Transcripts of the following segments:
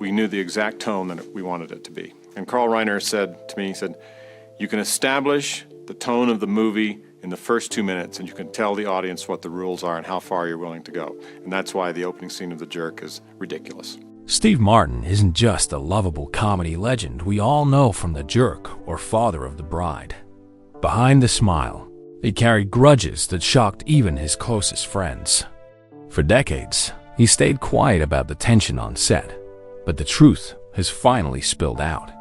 we knew the exact tone that we wanted it to be. And Carl Reiner said to me, he said, you can establish the tone of the movie in the first 2 minutes, and you can tell the audience what the rules are and how far you're willing to go. And that's why the opening scene of The Jerk is ridiculous. Steve Martin isn't just a lovable comedy legend we all know from The Jerk or Father of the Bride. Behind the smile, he carried grudges that shocked even his closest friends. For decades, he stayed quiet about the tension on set, but the truth has finally spilled out.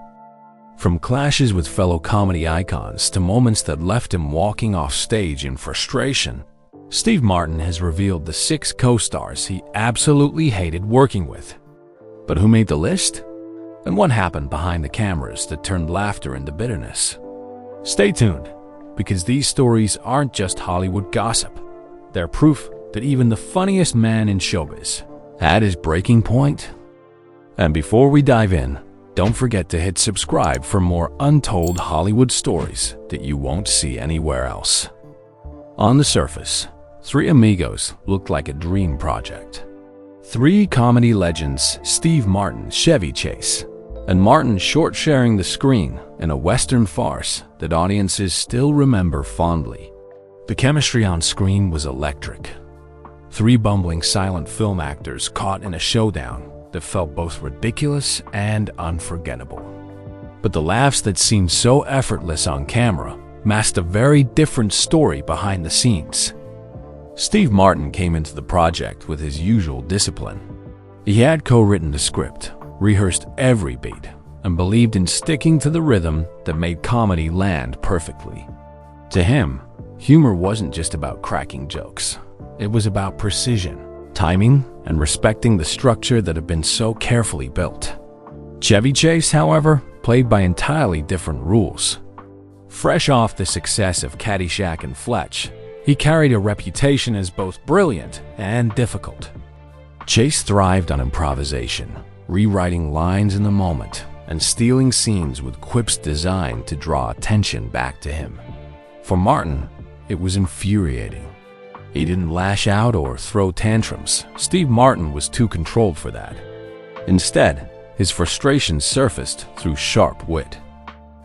From clashes with fellow comedy icons to moments that left him walking off stage in frustration, Steve Martin has revealed the 6 co-stars he absolutely hated working with. But who made the list? And what happened behind the cameras that turned laughter into bitterness? Stay tuned, because these stories aren't just Hollywood gossip. They're proof that even the funniest man in showbiz had his breaking point. And before we dive in, don't forget to hit subscribe for more untold Hollywood stories that you won't see anywhere else. On the surface, Three Amigos looked like a dream project. 3 comedy legends, Steve Martin, Chevy Chase, and Martin short-sharing the screen in a Western farce that audiences still remember fondly. The chemistry on screen was electric. 3 bumbling silent film actors caught in a showdown that felt both ridiculous and unforgettable. But the laughs that seemed so effortless on camera masked a very different story behind the scenes. Steve Martin came into the project with his usual discipline. He had co-written the script, rehearsed every beat, and believed in sticking to the rhythm that made comedy land perfectly. To him, humor wasn't just about cracking jokes. It was about precision, timing, and respecting the structure that had been so carefully built. Chevy Chase, however, played by entirely different rules. Fresh off the success of Caddyshack and Fletch, he carried a reputation as both brilliant and difficult. Chase thrived on improvisation, rewriting lines in the moment, and stealing scenes with quips designed to draw attention back to him. For Martin, it was infuriating. He didn't lash out or throw tantrums. Steve Martin was too controlled for that. Instead, his frustration surfaced through sharp wit.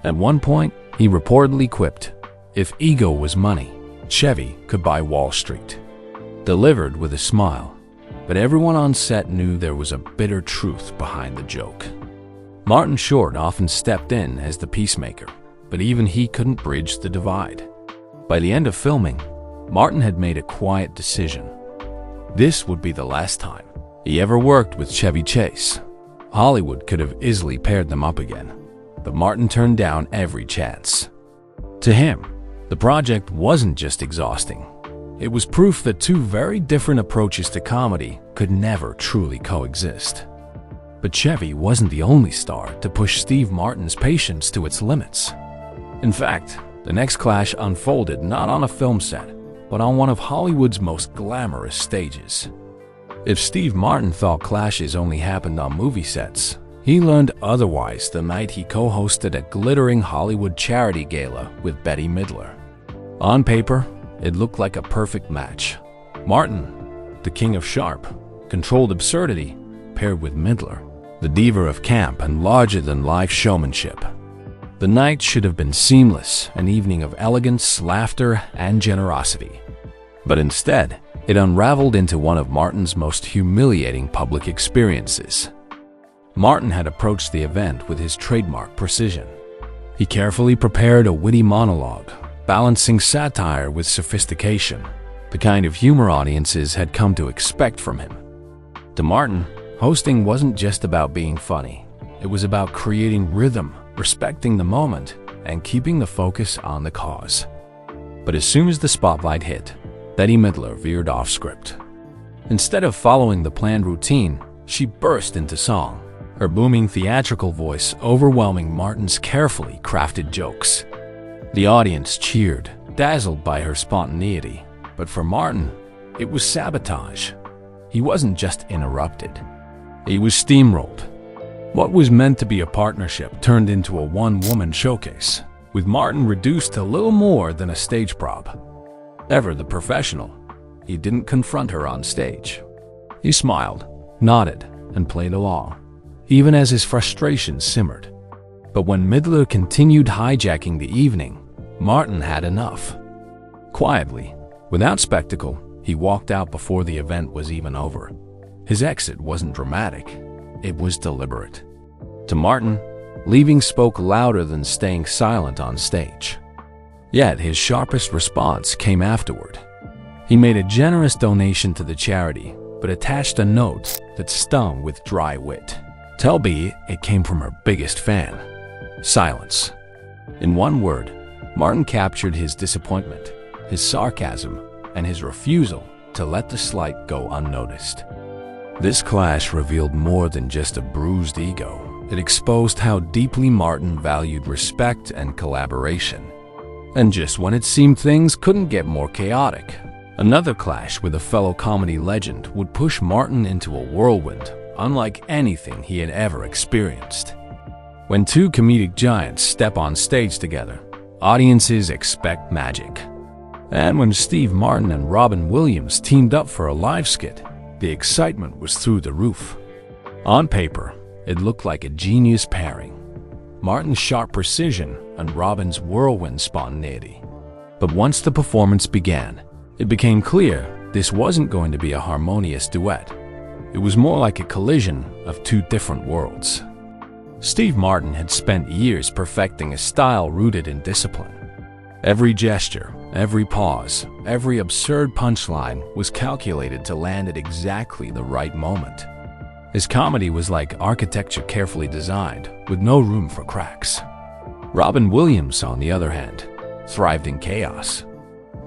At one point, he reportedly quipped, "If ego was money, Chevy could buy Wall Street." Delivered with a smile, but everyone on set knew there was a bitter truth behind the joke. Martin Short often stepped in as the peacemaker, but even he couldn't bridge the divide. By the end of filming, Martin had made a quiet decision. This would be the last time he ever worked with Chevy Chase. Hollywood could have easily paired them up again, but Martin turned down every chance. To him, the project wasn't just exhausting. It was proof that 2 very different approaches to comedy could never truly coexist. But Chevy wasn't the only star to push Steve Martin's patience to its limits. In fact, the next clash unfolded not on a film set, but on one of Hollywood's most glamorous stages. If Steve Martin thought clashes only happened on movie sets, he learned otherwise the night he co-hosted a glittering Hollywood charity gala with Bette Midler. On paper, it looked like a perfect match. Martin, the king of sharp, controlled absurdity, paired with Midler, the diva of camp and larger-than-life showmanship. The night should have been seamless, an evening of elegance, laughter, and generosity. But instead, it unraveled into one of Martin's most humiliating public experiences. Martin had approached the event with his trademark precision. He carefully prepared a witty monologue, balancing satire with sophistication, the kind of humor audiences had come to expect from him. To Martin, hosting wasn't just about being funny. It was about creating rhythm, respecting the moment, and keeping the focus on the cause. But as soon as the spotlight hit, Bette Midler veered off script. Instead of following the planned routine, she burst into song, her booming theatrical voice overwhelming Martin's carefully crafted jokes. The audience cheered, dazzled by her spontaneity, but for Martin, it was sabotage. He wasn't just interrupted, he was steamrolled. What was meant to be a partnership turned into a one-woman showcase, with Martin reduced to little more than a stage prop. Ever the professional, he didn't confront her on stage. He smiled, nodded, and played along. even as his frustration simmered. But when Midler continued hijacking the evening, Martin had enough. Quietly, without spectacle, he walked out before the event was even over. His exit wasn't dramatic, it was deliberate. To Martin, leaving spoke louder than staying silent on stage. Yet his sharpest response came afterward. He made a generous donation to the charity, but attached a note that stung with dry wit. Albeit it came from her biggest fan. Silence. In one word, Martin captured his disappointment, his sarcasm, and his refusal to let the slight go unnoticed. This clash revealed more than just a bruised ego. It exposed how deeply Martin valued respect and collaboration. And just when it seemed things couldn't get more chaotic, another clash with a fellow comedy legend would push Martin into a whirlwind unlike anything he had ever experienced. When two comedic giants step on stage together, audiences expect magic. And when Steve Martin and Robin Williams teamed up for a live skit, the excitement was through the roof. On paper, it looked like a genius pairing. Martin's sharp precision and Robin's whirlwind spontaneity. But once the performance began, it became clear this wasn't going to be a harmonious duet. It was more like a collision of two different worlds. Steve Martin had spent years perfecting a style rooted in discipline. Every gesture, every pause, every absurd punchline was calculated to land at exactly the right moment. His comedy was like architecture carefully designed, with no room for cracks. Robin Williams, on the other hand, thrived in chaos.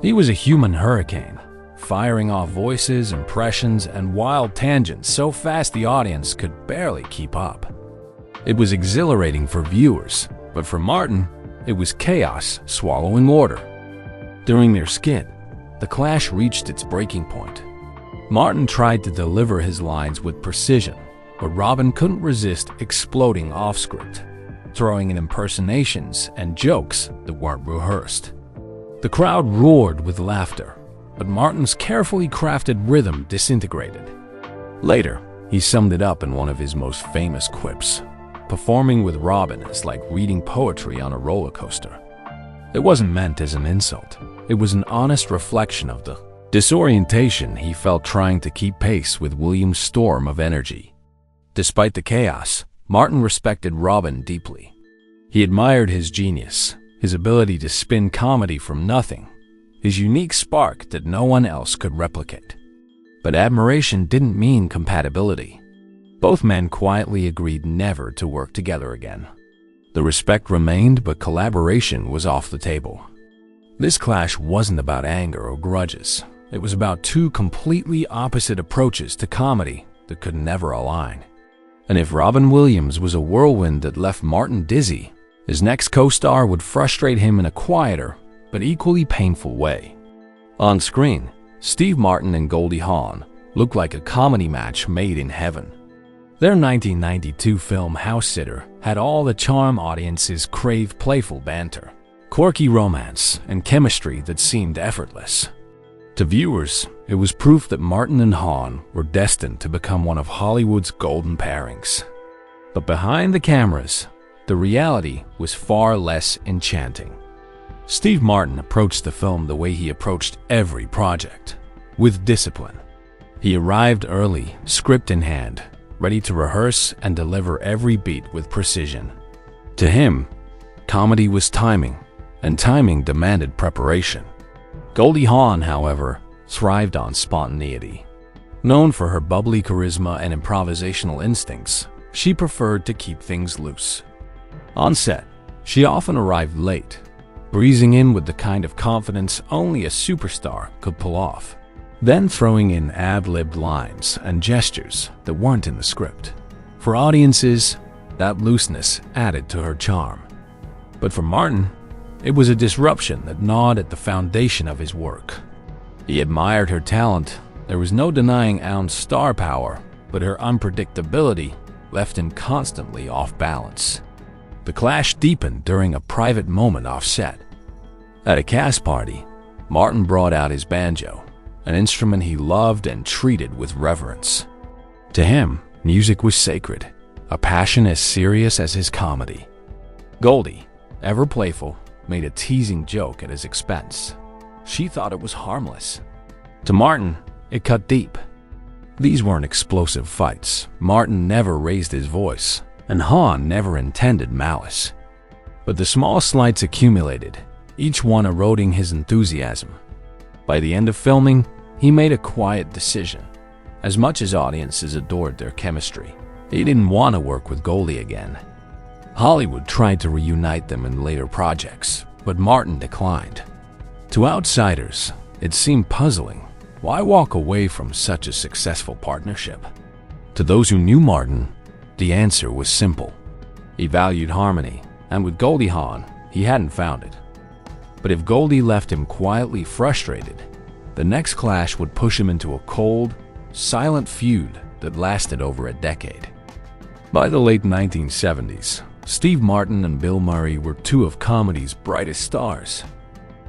He was a human hurricane, firing off voices, impressions, and wild tangents so fast the audience could barely keep up. It was exhilarating for viewers, but for Martin, it was chaos swallowing order. During their skit, the clash reached its breaking point. Martin tried to deliver his lines with precision, but Robin couldn't resist exploding off-script, throwing in impersonations and jokes that weren't rehearsed. The crowd roared with laughter, but Martin's carefully crafted rhythm disintegrated. Later, he summed it up in one of his most famous quips. Performing with Robin is like reading poetry on a roller coaster. It wasn't meant as an insult. It was an honest reflection of the disorientation he felt trying to keep pace with Williams' storm of energy. Despite the chaos, Martin respected Robin deeply. He admired his genius, his ability to spin comedy from nothing, his unique spark that no one else could replicate. But admiration didn't mean compatibility. Both men quietly agreed never to work together again. The respect remained, but collaboration was off the table. This clash wasn't about anger or grudges. It was about two completely opposite approaches to comedy that could never align. And if Robin Williams was a whirlwind that left Martin dizzy, his next co-star would frustrate him in a quieter but equally painful way. On screen, Steve Martin and Goldie Hawn looked like a comedy match made in heaven. Their 1992 film House Sitter had all the charm audiences crave: playful banter, quirky romance, and chemistry that seemed effortless. To viewers, it was proof that Martin and Hawn were destined to become one of Hollywood's golden pairings. But behind the cameras, the reality was far less enchanting. Steve Martin approached the film the way he approached every project, with discipline. He arrived early, script in hand, ready to rehearse and deliver every beat with precision. To him, comedy was timing, and timing demanded preparation. Goldie Hawn, however, thrived on spontaneity. Known for her bubbly charisma and improvisational instincts, she preferred to keep things loose. On set, she often arrived late, breezing in with the kind of confidence only a superstar could pull off, then throwing in ad-libbed lines and gestures that weren't in the script. For audiences, that looseness added to her charm. But for Martin, it was a disruption that gnawed at the foundation of his work. He admired her talent. There was no denying Aun's star power, but her unpredictability left him constantly off balance. The clash deepened during a private moment off set. At a cast party, Martin brought out his banjo, an instrument he loved and treated with reverence. To him, music was sacred, a passion as serious as his comedy. Goldie, ever playful, made a teasing joke at his expense. She thought it was harmless. To Martin, it cut deep. These weren't explosive fights. Martin never raised his voice, and Hahn never intended malice. But the small slights accumulated, each one eroding his enthusiasm. By the end of filming, he made a quiet decision. As much as audiences adored their chemistry, he didn't want to work with Goldie again. Hollywood tried to reunite them in later projects, but Martin declined. To outsiders, it seemed puzzling. Why walk away from such a successful partnership? To those who knew Martin, the answer was simple. He valued harmony, and with Goldie Hawn, he hadn't found it. But if Goldie left him quietly frustrated, the next clash would push him into a cold, silent feud that lasted over a decade. By the late 1970s, Steve Martin and Bill Murray were two of comedy's brightest stars.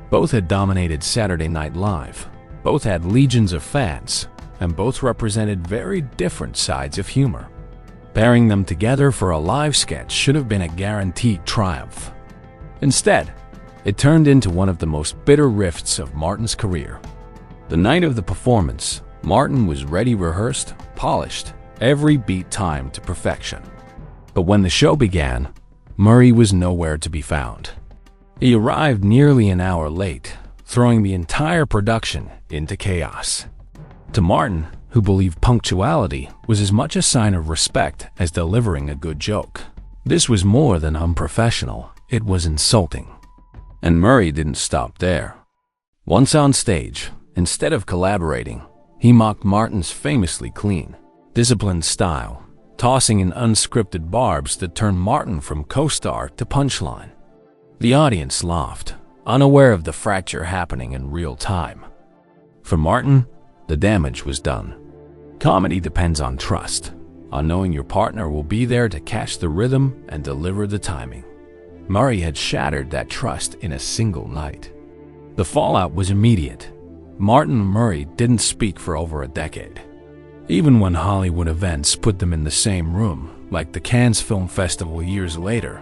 Both had dominated Saturday Night Live. Both had legions of fans, and both represented very different sides of humor. Pairing them together for a live sketch should have been a guaranteed triumph. Instead, it turned into one of the most bitter rifts of Martin's career. The night of the performance, Martin was ready, rehearsed, polished, every beat timed to perfection. But when the show began, Murray was nowhere to be found. He arrived nearly an hour late, throwing the entire production into chaos. To Martin, who believed punctuality was as much a sign of respect as delivering a good joke, this was more than unprofessional, it was insulting. And Murray didn't stop there. Once on stage, instead of collaborating, he mocked Martin's famously clean, disciplined style, tossing in unscripted barbs that turned Martin from co-star to punchline. The audience laughed, unaware of the fracture happening in real time. For Martin, the damage was done. Comedy depends on trust, on knowing your partner will be there to catch the rhythm and deliver the timing. Murray had shattered that trust in a single night. The fallout was immediate. Martin and Murray didn't speak for over a decade. Even when Hollywood events put them in the same room, like the Cannes Film Festival years later,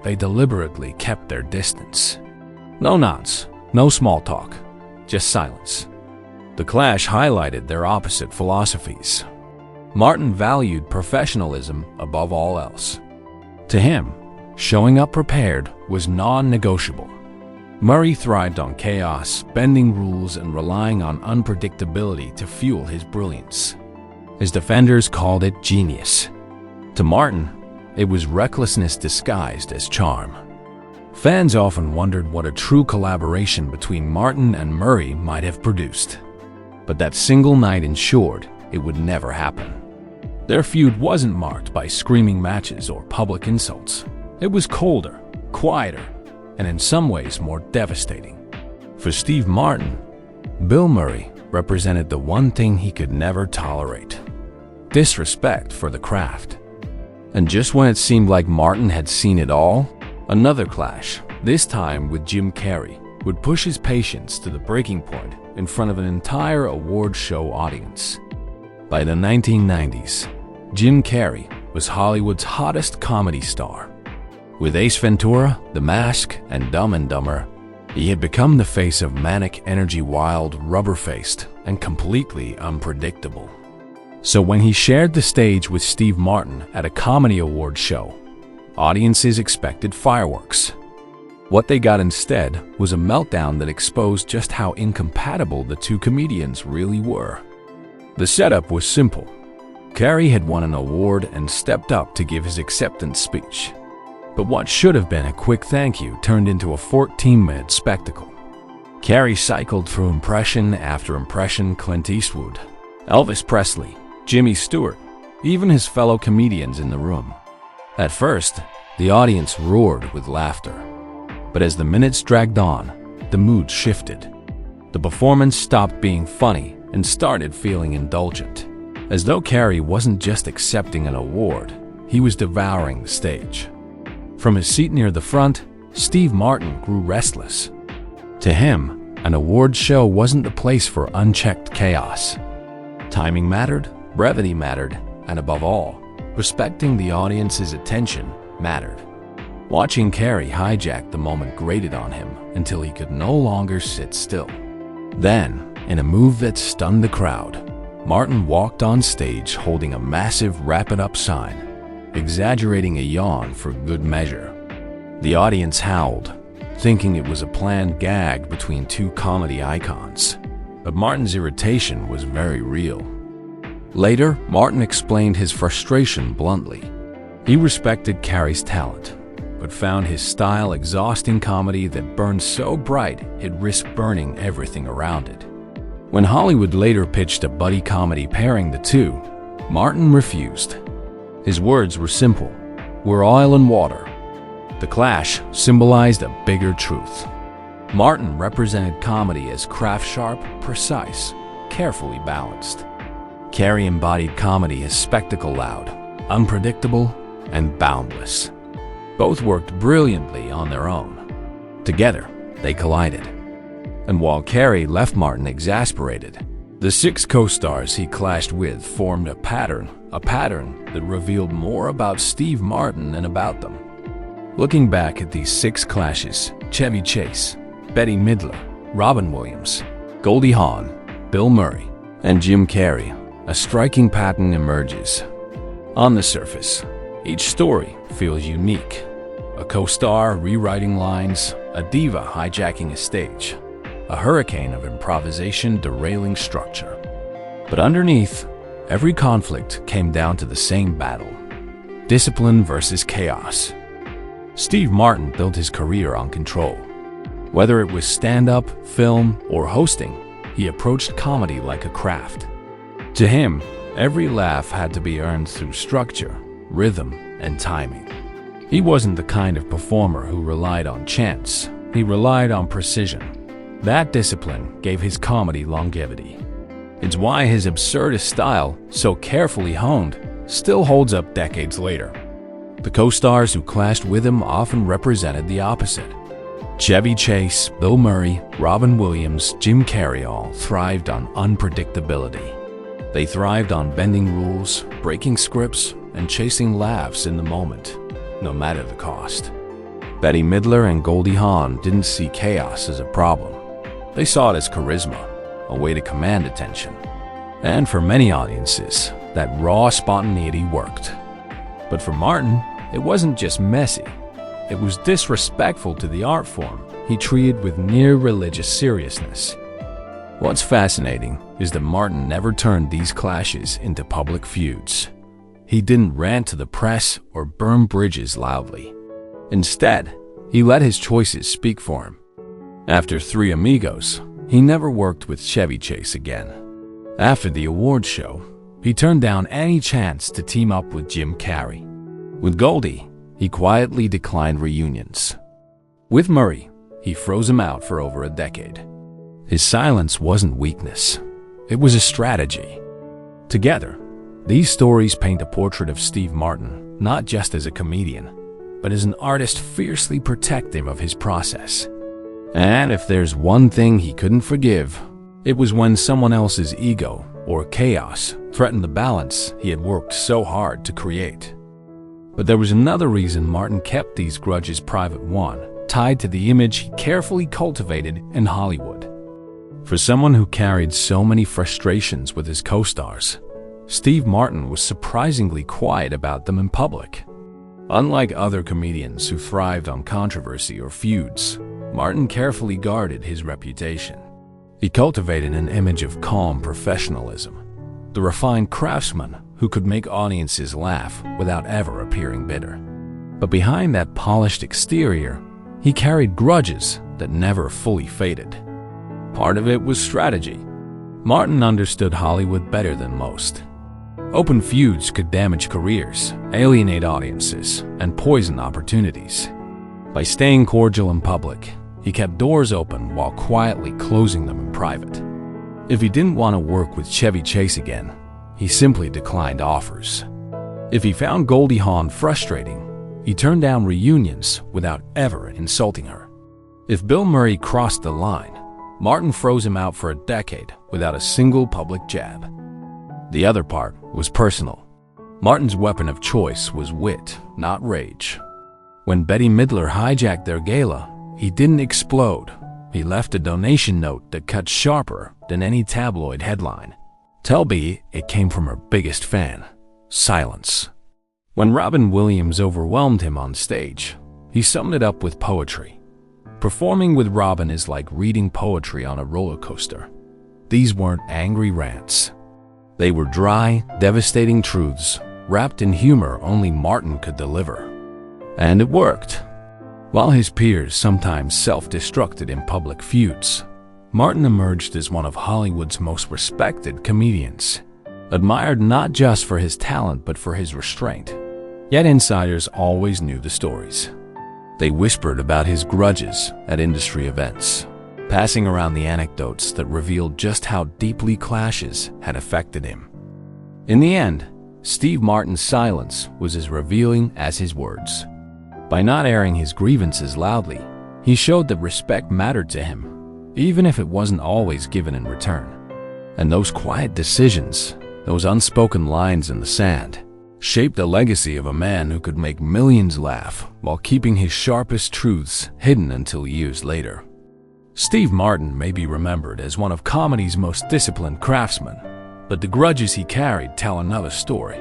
they deliberately kept their distance. No nods, no small talk, just silence. The clash highlighted their opposite philosophies. Martin valued professionalism above all else. To him, showing up prepared was non-negotiable. Murray thrived on chaos, bending rules, and relying on unpredictability to fuel his brilliance. His defenders called it genius. To Martin, it was recklessness disguised as charm. Fans often wondered what a true collaboration between Martin and Murray might have produced. But that single night ensured it would never happen. Their feud wasn't marked by screaming matches or public insults. It was colder, quieter, and in some ways more devastating. For Steve Martin, Bill Murray represented the one thing he could never tolerate: disrespect for the craft. And just when it seemed like Martin had seen it all, another clash, this time with Jim Carrey, would push his patience to the breaking point in front of an entire award show audience. By the 1990s, Jim Carrey was Hollywood's hottest comedy star. With Ace Ventura, The Mask, and Dumb and Dumber, he had become the face of manic energy, wild, rubber-faced, and completely unpredictable. So when he shared the stage with Steve Martin at a comedy award show, audiences expected fireworks. What they got instead was a meltdown that exposed just how incompatible the two comedians really were. The setup was simple. Carrey had won an award and stepped up to give his acceptance speech. But what should have been a quick thank you turned into a 14-minute spectacle. Carrey cycled through impression after impression: Clint Eastwood, Elvis Presley, Jimmy Stewart, even his fellow comedians in the room. At first, the audience roared with laughter. But as the minutes dragged on, the mood shifted. The performance stopped being funny and started feeling indulgent, as though Carrey wasn't just accepting an award, he was devouring the stage. From his seat near the front, Steve Martin grew restless. To him, an award show wasn't the place for unchecked chaos. Timing mattered, brevity mattered, and above all, Respecting the audience's attention mattered. Watching Carey hijack the moment grated on him until he could no longer sit still. Then, in a move that stunned the crowd, Martin walked on stage holding a massive "Wrap It Up" sign, exaggerating a yawn for good measure. The audience howled, thinking it was a planned gag between two comedy icons. But Martin's irritation was very real. Later, Martin explained his frustration bluntly. He respected Carey's talent, but found his style exhausting comedy that burned so bright it risked burning everything around it. When Hollywood later pitched a buddy comedy pairing the two, Martin refused. His words were simple: "We're oil and water." The clash symbolized a bigger truth. Martin represented comedy as craft-sharp, precise, carefully balanced. Carey embodied comedy as spectacle-loud, unpredictable, and boundless. Both worked brilliantly on their own. Together, they collided. And while Carey left Martin exasperated, the 6 co-stars he clashed with formed a pattern that revealed more about Steve Martin than about them. Looking back at these 6 clashes, Chevy Chase, Bette Midler, Robin Williams, Goldie Hawn, Bill Murray, and Jim Carrey, a striking pattern emerges. On the surface, each story feels unique. A co-star rewriting lines, a diva hijacking a stage, a hurricane of improvisation derailing structure. But underneath, every conflict came down to the same battle: discipline versus chaos. Steve Martin built his career on control. Whether it was stand-up, film, or hosting, he approached comedy like a craft. To him, every laugh had to be earned through structure, rhythm, and timing. He wasn't the kind of performer who relied on chance. He relied on precision. That discipline gave his comedy longevity. It's why his absurdist style, so carefully honed, still holds up decades later. The co-stars who clashed with him often represented the opposite. Chevy Chase, Bill Murray, Robin Williams, Jim Carrey all thrived on unpredictability. They thrived on bending rules, breaking scripts, and chasing laughs in the moment, no matter the cost. Bette Midler and Goldie Hawn didn't see chaos as a problem. They saw it as charisma, a way to command attention. And for many audiences, that raw spontaneity worked. But for Martin, it wasn't just messy. It was disrespectful to the art form he treated with near-religious seriousness. What's fascinating is that Martin never turned these clashes into public feuds. He didn't rant to the press or burn bridges loudly. Instead, he let his choices speak for him. After Three Amigos, he never worked with Chevy Chase again. After the awards show, he turned down any chance to team up with Jim Carrey. With Goldie, he quietly declined reunions. With Murray, he froze him out for over a decade. His silence wasn't weakness. It was a strategy. Together, these stories paint a portrait of Steve Martin not just as a comedian, but as an artist fiercely protective of his process. And if there's one thing he couldn't forgive, it was when someone else's ego or chaos threatened the balance he had worked so hard to create. But there was another reason Martin kept these grudges private: one, tied to the image he carefully cultivated in Hollywood. For someone who carried so many frustrations with his co-stars, Steve Martin was surprisingly quiet about them in public. Unlike other comedians who thrived on controversy or feuds, Martin carefully guarded his reputation. He cultivated an image of calm professionalism, the refined craftsman who could make audiences laugh without ever appearing bitter. But behind that polished exterior, he carried grudges that never fully faded. Part of it was strategy. Martin understood Hollywood better than most. Open feuds could damage careers, alienate audiences, and poison opportunities. By staying cordial in public, he kept doors open while quietly closing them in private. If he didn't want to work with Chevy Chase again, he simply declined offers. If he found Goldie Hawn frustrating, he turned down reunions without ever insulting her. If Bill Murray crossed the line, Martin froze him out for a decade without a single public jab. The other part was personal. Martin's weapon of choice was wit, not rage. When Bette Midler hijacked their gala, he didn't explode. He left a donation note that cut sharper than any tabloid headline. Tell me it came from her biggest fan: silence. When Robin Williams overwhelmed him on stage, he summed it up with poetry. Performing with Robin is like reading poetry on a roller coaster. These weren't angry rants. They were dry, devastating truths, wrapped in humor only Martin could deliver. And it worked. While his peers sometimes self-destructed in public feuds, Martin emerged as one of Hollywood's most respected comedians, admired not just for his talent but for his restraint. Yet insiders always knew the stories. They whispered about his grudges at industry events, passing around the anecdotes that revealed just how deeply clashes had affected him. In the end, Steve Martin's silence was as revealing as his words. By not airing his grievances loudly, he showed that respect mattered to him, even if it wasn't always given in return. And those quiet decisions, those unspoken lines in the sand, shaped the legacy of a man who could make millions laugh while keeping his sharpest truths hidden until years later. Steve Martin may be remembered as one of comedy's most disciplined craftsmen, but the grudges he carried tell another story.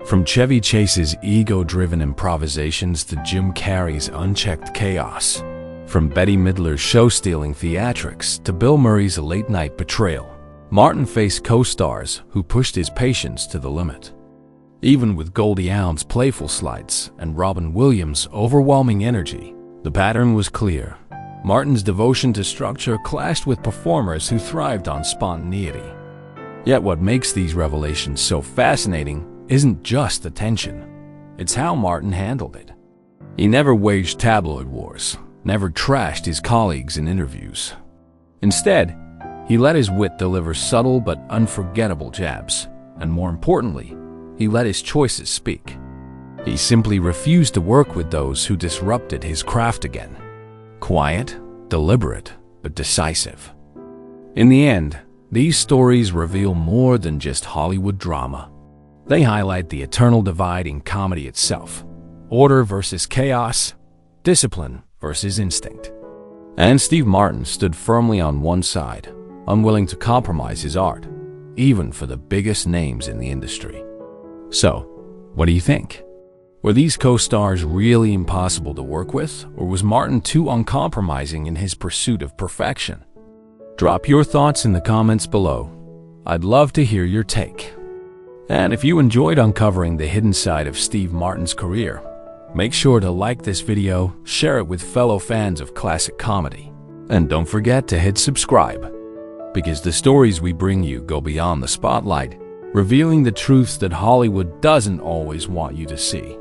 From Chevy Chase's ego-driven improvisations to Jim Carrey's unchecked chaos, from Bette Midler's show-stealing theatrics to Bill Murray's late-night betrayal, Martin faced co-stars who pushed his patience to the limit. Even with Goldie Hawn's playful slides and Robin Williams' overwhelming energy, the pattern was clear. Martin's devotion to structure clashed with performers who thrived on spontaneity. Yet what makes these revelations so fascinating isn't just the tension, it's how Martin handled it. He never waged tabloid wars, never trashed his colleagues in interviews. Instead, he let his wit deliver subtle but unforgettable jabs, and more importantly, he let his choices speak. He simply refused to work with those who disrupted his craft again. Quiet, deliberate, but decisive. In the end, these stories reveal more than just Hollywood drama. They highlight the eternal divide in comedy itself: order versus chaos, discipline versus instinct. And Steve Martin stood firmly on one side, unwilling to compromise his art, even for the biggest names in the industry. So, what do you think? Were these co-stars really impossible to work with, or was Martin too uncompromising in his pursuit of perfection? Drop your thoughts in the comments below. I'd love to hear your take. And if you enjoyed uncovering the hidden side of Steve Martin's career, make sure to like this video, share it with fellow fans of classic comedy, and don't forget to hit subscribe, because the stories we bring you go beyond the spotlight, revealing the truths that Hollywood doesn't always want you to see.